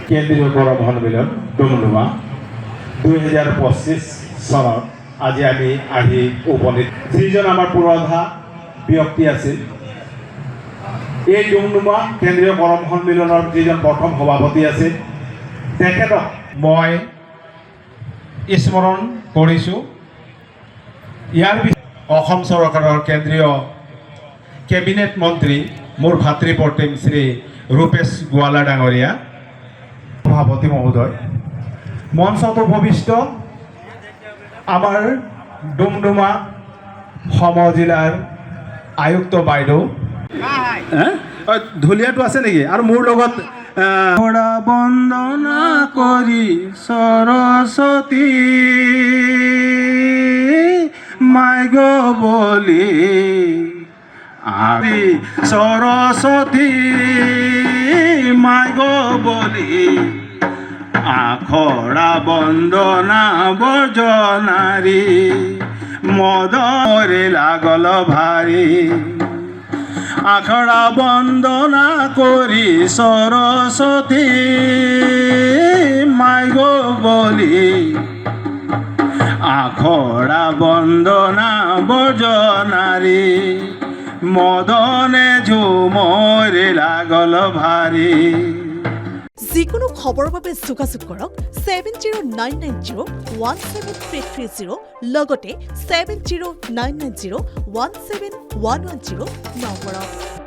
কেন্দ্ৰীয় গৌৰৱ সন্মিলন ডুমডুমা 2025 চনত আজি আমি আহি উপনীত যিজন আমাৰ পুৰোধা ব্যক্তি আছিল এই ডুমডুমা কেন্দ্ৰীয় গৌৰৱ সন্মিলনৰ যিজন প্ৰথম সভাপতি আছিল তেখেতক মই স্মৰণ কৰিছোঁ। ইয়াৰ অসম চৰকাৰৰ কেন্দ্ৰীয় কেবিনেট মন্ত্ৰী মোৰ ভাতৃপ্ৰতিম শ্ৰী ৰূপেশ গোৱালা ডাঙৰীয়া, সভাপতি মহোদয়, মঞ্চত উপবিষ্ট আমাৰ ডুমডুমা সমজিলাৰ আয়ুক্ত বাইদেউ, ঢুলীয়াটো আছে নেকি? আৰু মোৰ লগত বন্দনা কৰি সৰস্বতী মাইগ বলি আবি সৰস্বতী মাইগ বলি আখৰা বন্দনা বৰ্জনাৰী মদৰে লাগল ভাৰী আখৰা বন্দনা কৰি সৰস্বতী মাইগ বলি আখৰা বন্দনা বৰ্জনাৰী মদনে ঝুমৰে লাগল ভাৰী। যিকোনো খবৰৰ বাবে যোগাযোগ কৰক 7099017330 লগতে 7099017110 নম্বৰত।